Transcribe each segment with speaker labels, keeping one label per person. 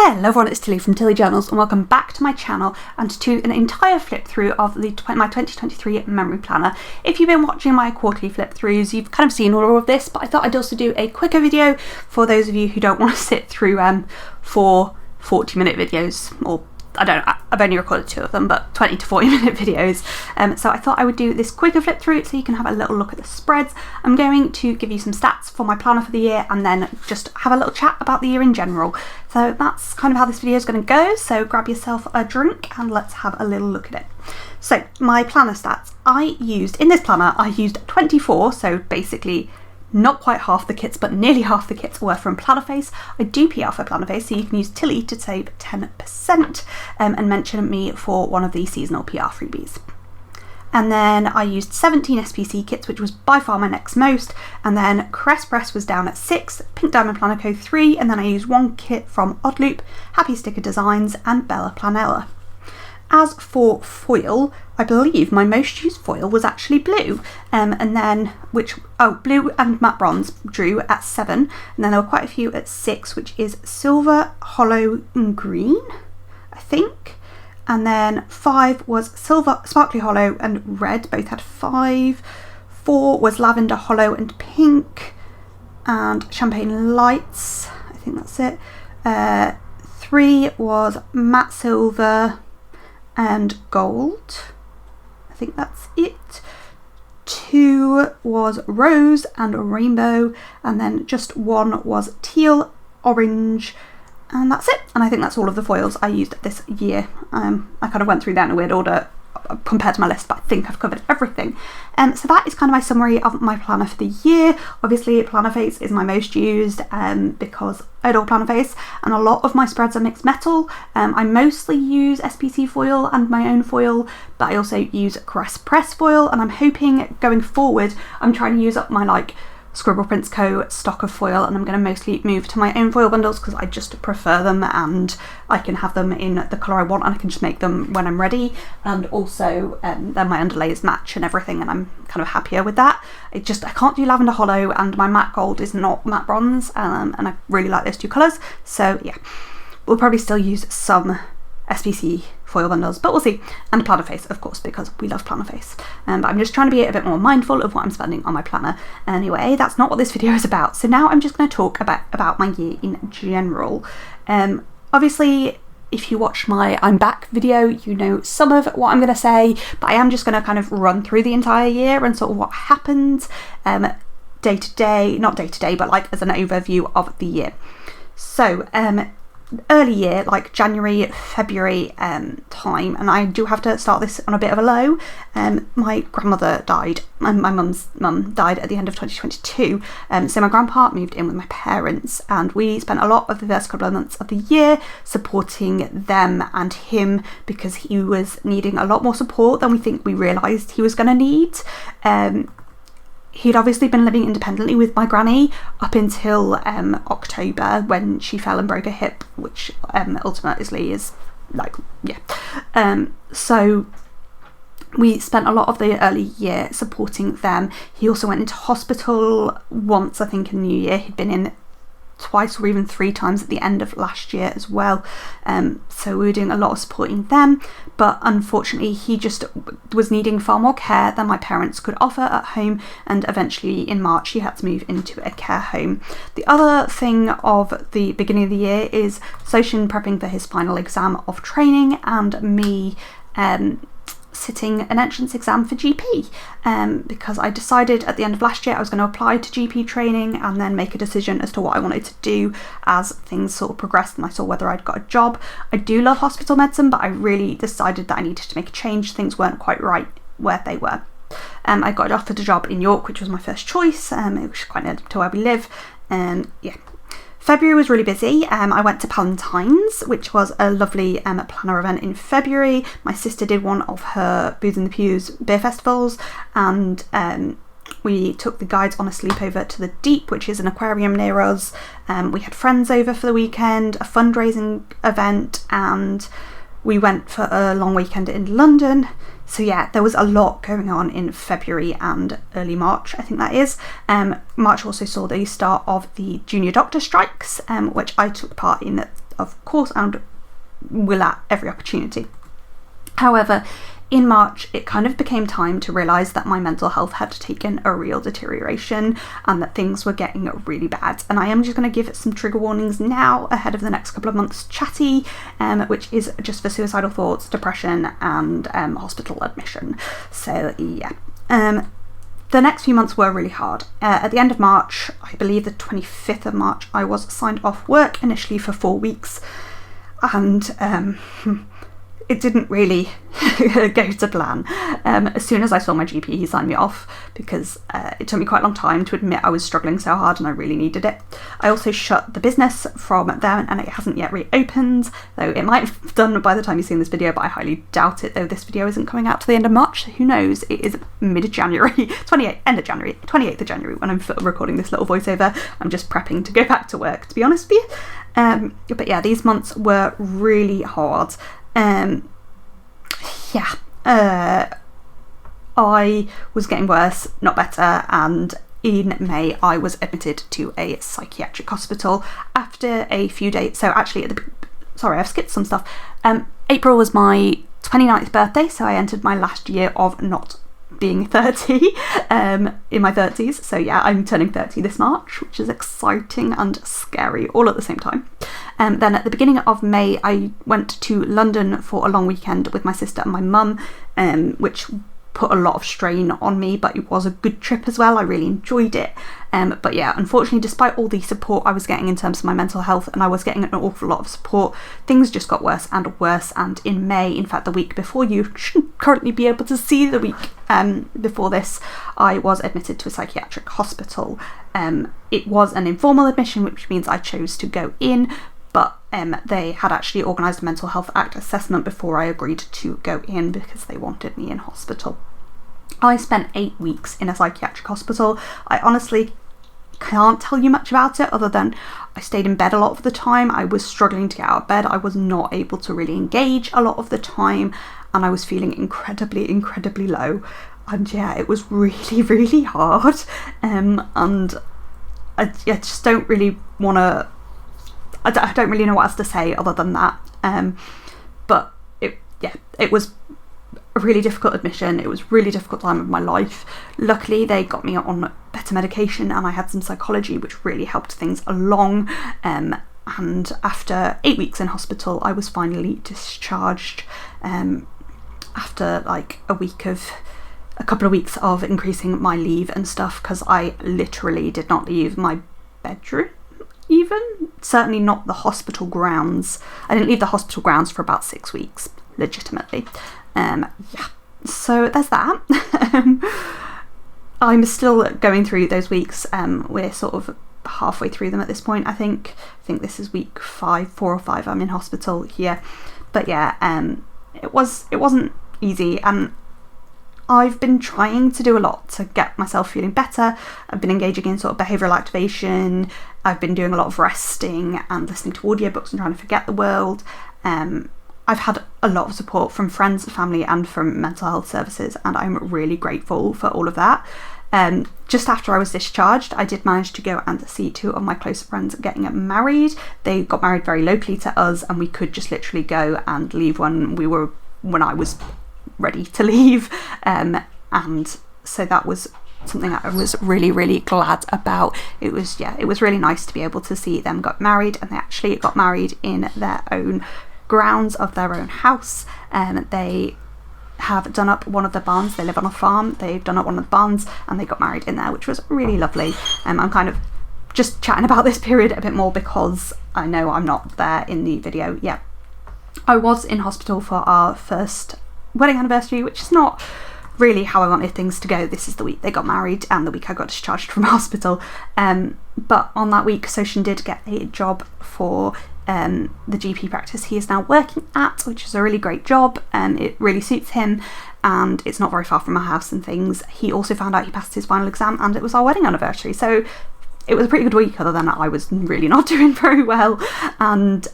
Speaker 1: Hello everyone, it's Tilly from Tilly Journals and welcome back to my channel and to an entire flip through of my 2023 memory planner. If you've been watching my quarterly flip throughs, you've kind of seen all of this, but I thought I'd also do a quicker video for those of you who don't want to sit through 4 40-minute videos, or I don't know, I've only recorded 2 of them, but 20 to 40-minute videos. So I thought I would do this quicker flip through so you can have a little look at the spreads. I'm going to give you some stats for my planner for the year and then just have a little chat about the year in general. So that's kind of how this video is going to go. So grab yourself a drink and let's have a little look at it. So my planner stats, in this planner, I used 24, so basically not quite half the kits, but nearly half the kits were from Plannerface. I do PR for Plannerface, so you can use Tilly to save 10% and mention me for one of the seasonal PR freebies. And then I used 17 SPC kits, which was by far my next most. And then Crest Press was down at 6, Pink Diamond Planner Co 3, and then I used 1 kit from Oddloop, Happy Sticker Designs, and Bella Planella. As for foil, I believe my most used foil was actually blue, and then blue and matte bronze drew at 7, and then there were quite a few at 6, which is silver, hollow, and green, I think, and then 5 was silver, sparkly hollow, and red. Both had 5. 4 was lavender, hollow, and pink, and champagne lights. I think that's it. 3 was matte silver and gold. I think that's it. 2 was rose and rainbow, and then just 1 was teal, orange, and that's it. And I think that's all of the foils I used this year. I kind of went through that in a weird order compared to my list, but I think I've covered everything. So that is kind of my summary of my planner for the year. Obviously Plannerface is my most used because I adore Plannerface, and a lot of my spreads are mixed metal. I mostly use SPC foil and my own foil, but I also use Crest Press foil, and I'm hoping going forward I'm trying to use up my Scribble Prints Co stock of foil, and I'm going to mostly move to my own foil bundles because I just prefer them and I can have them in the colour I want and I can just make them when I'm ready, and also then my underlays match and everything, and I'm kind of happier with that. I can't do lavender hollow, and my matte gold is not matte bronze, and I really like those 2 colours, so yeah, we'll probably still use some SPC foil bundles, but we'll see, and Plannerface of course because we love Plannerface, but I'm just trying to be a bit more mindful of what I'm spending on my planner. Anyway, that's not what this video is about, so now I'm just going to talk about my year in general. Obviously if you watched my I'm Back video, you know some of what I'm going to say, but I am just going to kind of run through the entire year and sort of what happened day to day, not day to day, but as an overview of the year. So early year, like January, February time, and I do have to start this on a bit of a low. My grandmother died, and my mum's mum died at the end of 2022, so my grandpa moved in with my parents, and we spent a lot of the first couple of months of the year supporting them and him because he was needing a lot more support than we think we realised he was going to need. He'd obviously been living independently with my granny up until October when she fell and broke her hip, which ultimately is so we spent a lot of the early year supporting them. He also went into hospital once, I think, in the new year. He'd been in twice or even 3 times at the end of last year as well, so we were doing a lot of supporting them, but unfortunately he just was needing far more care than my parents could offer at home, and eventually in March he had to move into a care home. The other thing of the beginning of the year is Soshin prepping for his final exam of training, and me sitting an entrance exam for GP, because I decided at the end of last year I was going to apply to GP training and then make a decision as to what I wanted to do as things sort of progressed and I saw whether I'd got a job. I do love hospital medicine, but I really decided that I needed to make a change. Things weren't quite right where they were. I got offered a job in York, which was my first choice. It was quite near to where we live. Yeah. February was really busy. I went to Palentine's, which was a lovely planner event in February. My sister did one of her Booze in the Pews beer festivals, and we took the guides on a sleepover to the Deep, which is an aquarium near us. We had friends over for the weekend, a fundraising event, and we went for a long weekend in London. So yeah, there was a lot going on in February and early March, I think that is. March also saw the start of the junior doctor strikes, which I took part in of course, and will at every opportunity. However, in March, it kind of became time to realise that my mental health had taken a real deterioration and that things were getting really bad. And I am just going to give some trigger warnings now ahead of the next couple of months' chatty, which is just for suicidal thoughts, depression, and hospital admission. So yeah. The next few months were really hard. At the end of March, I believe the 25th of March, I was signed off work initially for 4 weeks, and it didn't really go to plan. As soon as I saw my GP, he signed me off because it took me quite a long time to admit I was struggling so hard and I really needed it. I also shut the business from then, and it hasn't yet reopened, though it might have done by the time you've seen this video, but I highly doubt it, though this video isn't coming out to the end of March. So who knows? It is mid-January, end of January, 28th of January when I'm recording this little voiceover. I'm just prepping to go back to work, to be honest with you. But yeah, these months were really hard. I was getting worse, not better, and in May I was admitted to a psychiatric hospital after a few days. So actually, sorry, I've skipped some stuff. April was my 29th birthday, so I entered my last year of not being 30 in my 30s. So yeah, I'm turning 30 this March, which is exciting and scary all at the same time. Then at the beginning of May, I went to London for a long weekend with my sister and my mum, which put a lot of strain on me, but it was a good trip as well. I really enjoyed it. But yeah, unfortunately, despite all the support I was getting in terms of my mental health, and I was getting an awful lot of support, things just got worse and worse. And in May, in fact the week before, you shouldn't currently be able to see the week before this, I was admitted to a psychiatric hospital. It was an informal admission, which means I chose to go in, but they had actually organised a Mental Health Act assessment before I agreed to go in because they wanted me in hospital. I spent 8 weeks in a psychiatric hospital. I honestly can't tell you much about it other than I stayed in bed a lot of the time. I was struggling to get out of bed. I was not able to really engage a lot of the time, and I was feeling incredibly low. And yeah, it was really, really hard. And I just don't really want to... I don't really know what else to say other than that. But it was a really difficult admission. It was a really difficult time of my life. Luckily, they got me on better medication, and I had some psychology, which really helped things along. And after 8 weeks in hospital, I was finally discharged after like a couple of weeks of increasing my leave and stuff, because I literally did not leave my bedroom. Even certainly not the hospital grounds. I didn't leave the hospital grounds for about 6 weeks, legitimately. So there's that. I'm still going through those weeks. We're sort of halfway through them at this point. I think this is week 4 or 5. I'm in hospital here, but yeah, it wasn't easy, and I've been trying to do a lot to get myself feeling better. I've been engaging in sort of behavioural activation. I've been doing a lot of resting and listening to audiobooks and trying to forget the world. I've had a lot of support from friends, family, and from mental health services, and I'm really grateful for all of that. Just after I was discharged, I did manage to go and see 2 of my close friends getting married. They got married very locally to us, and we could just literally go and leave when I was ready to leave, and so that was something that I was really, really glad about. It was really nice to be able to see them get married, and they actually got married in their own grounds of their own house. They have done up one of the barns. They live on a farm. They've done up one of the barns, and they got married in there, which was really lovely. I'm kind of just chatting about this period a bit more because I know I'm not there in the video yet. I was in hospital for our first wedding anniversary, which is not really how I wanted things to go. This is the week they got married and the week I got discharged from hospital. But on that week, Soshin did get a job for the GP practice he is now working at, which is a really great job, and it really suits him, and it's not very far from our house and things. He also found out he passed his final exam, and it was our wedding anniversary, so it was a pretty good week, other than I was really not doing very well, and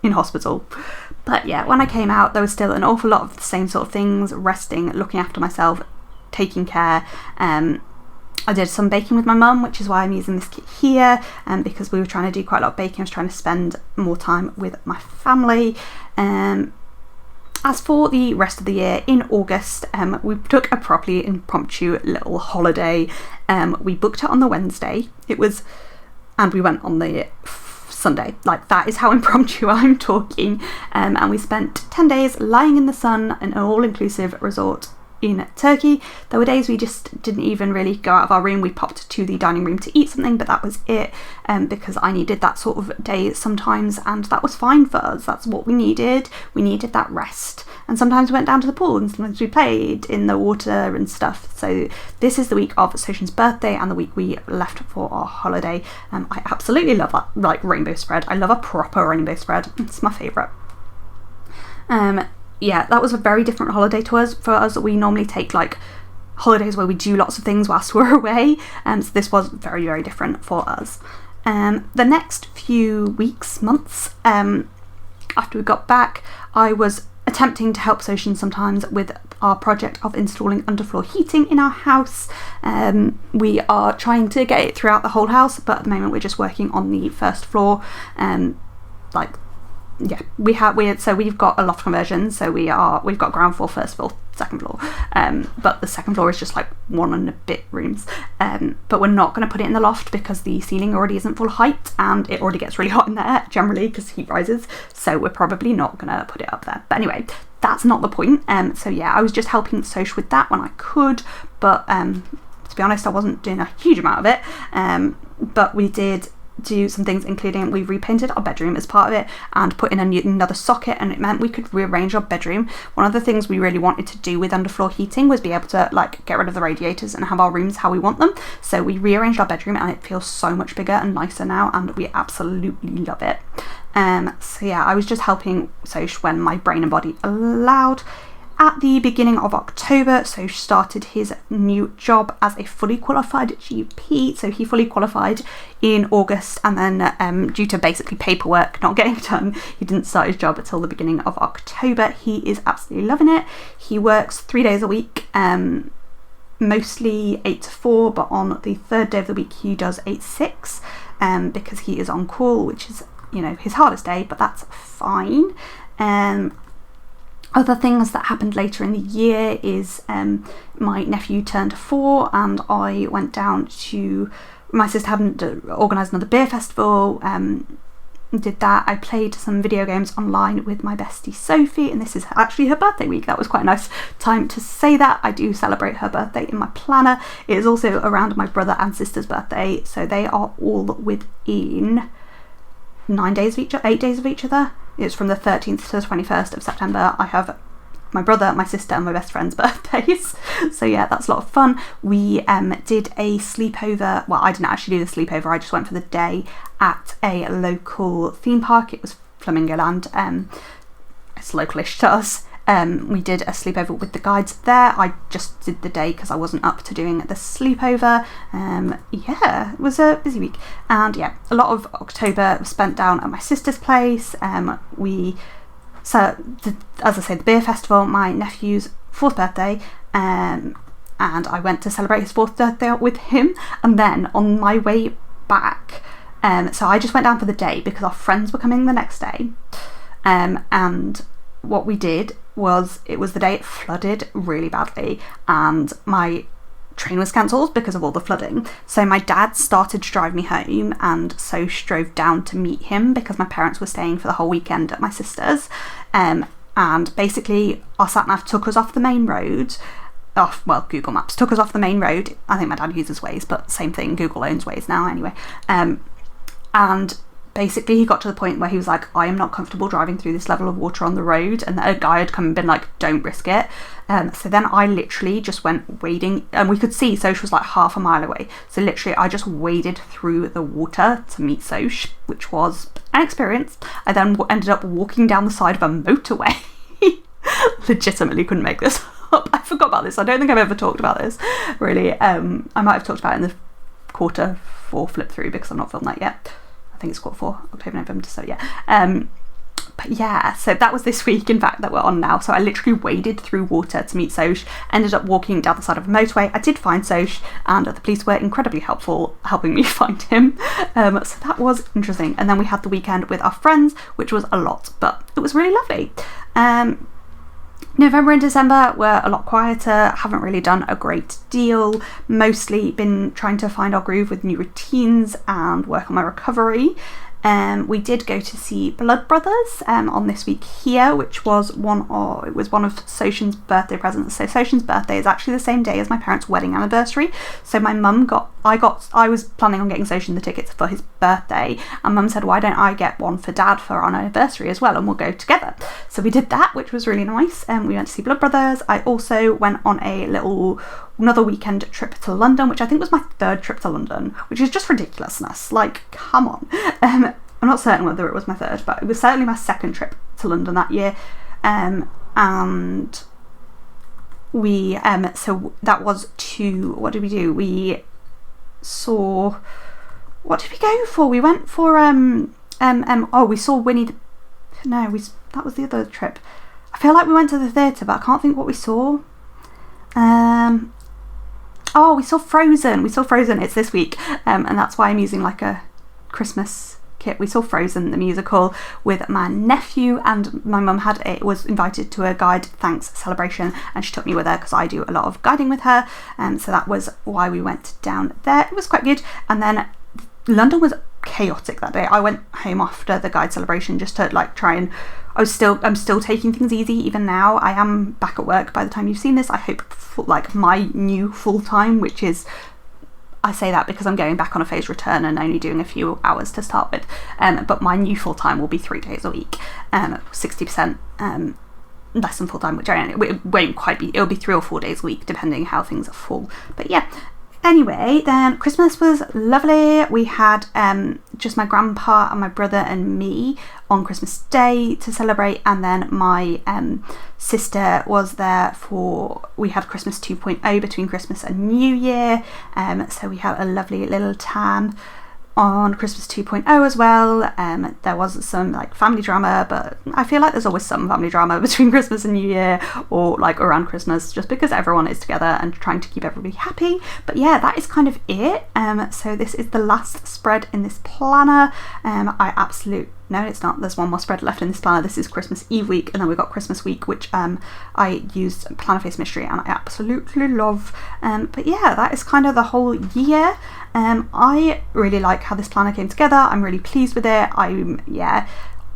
Speaker 1: in hospital. But yeah, when I came out, there was still an awful lot of the same sort of things: resting, looking after myself, taking care. I did some baking with my mum, which is why I'm using this kit here, because we were trying to do quite a lot of baking. I was trying to spend more time with my family. As for the rest of the year, in August, we took a properly impromptu little holiday. We booked it on the Wednesday. And we went on the Sunday. Like, that is how impromptu I'm talking. And we spent 10 days lying in the sun in an all-inclusive resort in Turkey. There were days we just didn't even really go out of our room. We popped to the dining room to eat something, but that was it, because I needed that sort of day sometimes, and that was fine for us. That's what we needed. We needed that rest. And sometimes we went down to the pool, and sometimes we played in the water and stuff. So this is the week of Soshin's birthday and the week we left for our holiday. I absolutely love that, like, rainbow spread. I love a proper rainbow spread. It's my favourite. Yeah, that was a very different holiday to us. For us, we normally take like holidays where we do lots of things whilst we're away, so this was very, very different for us. The next few weeks, months, after we got back, I was attempting to help Soshin sometimes with our project of installing underfloor heating in our house. We are trying to get it throughout the whole house, but at the moment we're just working on the first floor. Yeah, we've got a loft conversion, so we've got ground floor, first floor, second floor, but the second floor is just like 1 and a bit rooms, but we're not going to put it in the loft because the ceiling already isn't full height and it already gets really hot in there generally because heat rises, so we're probably not going to put it up there. But anyway, that's not the point. So yeah, I was just helping Soch with that when I could, but to be honest, I wasn't doing a huge amount of it, but we did do some things, including we repainted our bedroom as part of it and put in another socket, and it meant we could rearrange our bedroom. One of the things we really wanted to do with underfloor heating was be able to like get rid of the radiators and have our rooms how we want them, so we rearranged our bedroom and it feels so much bigger and nicer now, and we absolutely love it. So yeah, I was just helping Soch when my brain and body allowed. At the beginning of October, Soch started his new job as a fully qualified GP. So he fully qualified in August, and then due to basically paperwork not getting done, he didn't start his job until the beginning of October. He is absolutely loving it. He works 3 days a week, mostly 8 to 4, but on the third day of the week he does 8 to 6, because he is on call, which is, you know, his hardest day, but that's fine. Other things that happened later in the year is my nephew turned 4 and I went down to, my sister hadn't organised another beer festival, did that. I played some video games online with my bestie Sophie, and this is actually her birthday week. That was quite a nice time to say that. I do celebrate her birthday in my planner. It is also around my brother and sister's birthday, so they are all within 8 days of each other. It's from the 13th to the 21st of September. I have my brother, my sister and my best friend's birthdays. So yeah, that's a lot of fun. We did a sleepover. Well, I didn't actually do the sleepover. I just went for the day at a local theme park. It was Flamingoland. It's localish to us. We did a sleepover with the guides there. I just did the day because I wasn't up to doing the sleepover. Yeah, it was a busy week, and yeah, a lot of October was spent down at my sister's place. As I say, the beer festival, my nephew's 4th birthday, and I went to celebrate his 4th birthday with him. And then on my way back, so I just went down for the day because our friends were coming the next day, and what we did was, it was the day it flooded really badly and my train was cancelled because of all the flooding. So my dad started to drive me home, and so drove down to meet him because my parents were staying for the whole weekend at my sister's. And basically our sat nav took us off the main road. Google Maps took us off the main road. I think my dad uses Waze, but same thing, Google owns Waze now anyway. And basically he got to the point where he was like, I am not comfortable driving through this level of water on the road, and a guy had come and been like, don't risk it. So then I literally just went wading, and we could see Soch was like half a mile away, so literally I just waded through the water to meet Soch, which was an experience. I then ended up walking down the side of a motorway. Legitimately couldn't make this up. I forgot about this. I don't think I've ever talked about this really. I might have talked about it in the quarter 4 flip through because I've not filmed that yet. I think it's quarter 4, October, November, so yeah. But yeah, so that was this week, in fact, that we're on now. So I literally waded through water to meet Soch, ended up walking down the side of a motorway. I did find Soch, and the police were incredibly helpful helping me find him. So that was interesting. And then we had the weekend with our friends, which was a lot, but it was really lovely. November and December were a lot quieter, haven't really done a great deal, mostly been trying to find our groove with new routines and work on my recovery. We did go to see Blood Brothers on this week here, which was one of Soch's birthday presents. So Soch's birthday is actually the same day as my parents' wedding anniversary. So my mum I was planning on getting Soch the tickets for his birthday, and Mum said, why don't I get one for Dad for our anniversary as well, and we'll go together. So we did that, which was really nice. We went to see Blood Brothers. I also went on another weekend trip to London, which I think was my 3rd trip to London, which is just ridiculousness. Like, come on. I'm not certain whether it was my 3rd, but it was certainly my 2nd trip to London that year. And we so that was what did we do? We saw, what did we go for? We went for we saw that was the other trip. I feel like we went to the theatre, but I can't think what we saw. We saw Frozen. It's this week, and that's why I'm using like a Christmas kit. We saw Frozen the musical with my nephew, and my mum was invited to a guide thanks celebration, and she took me with her because I do a lot of guiding with her, so that was why we went down there. It was quite good. And then London was chaotic that day. I went home after the guide celebration just to like try and I'm still taking things easy even now. I am back at work by the time you've seen this. I hope like my new full-time, which is, I say that because I'm going back on a phased return and only doing a few hours to start with, but my new full-time will be 3 days a week, 60% less than full-time, which it won't quite be. It'll be 3 or 4 days a week depending how things fall. But yeah, anyway, then Christmas was lovely. We had just my grandpa and my brother and me on Christmas Day to celebrate, and then my sister was there we had Christmas 2.0 between Christmas and New Year, so we had a lovely little tan on Christmas 2.0 as well. There was some like family drama, but I feel like there's always some family drama between Christmas and New Year, or like around Christmas, just because everyone is together and trying to keep everybody happy. But yeah, that is kind of it. So this is the last spread in this planner. No, it's not. There's one more spread left in this planner. This is Christmas Eve week, and then we've got Christmas week, which I used Plannerface Mystery, and I absolutely love. But yeah, that is kind of the whole year. I really like how this planner came together. I'm really pleased with it.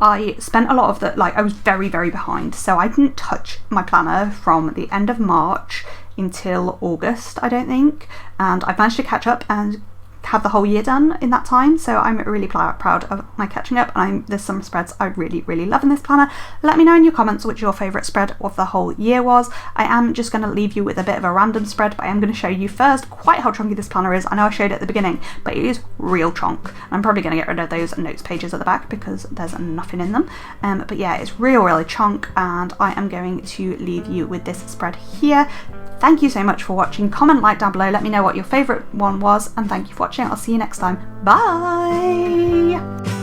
Speaker 1: I spent a lot of I was very, very behind, so I didn't touch my planner from the end of March until August, I don't think, and I've managed to catch up and have the whole year done in that time, so I'm really proud of my catching up, and there's some spreads I really, really love in this planner. Let me know in your comments which your favourite spread of the whole year was. I am just going to leave you with a bit of a random spread, but I am going to show you first quite how chunky this planner is. I know I showed it at the beginning, but it is real chunk. I'm probably going to get rid of those notes pages at the back because there's nothing in them, but yeah, it's really chunk, and I am going to leave you with this spread here. Thank you so much for watching. Comment, like down below, let me know what your favourite one was, and thank you for watching. I'll see you next time. Bye!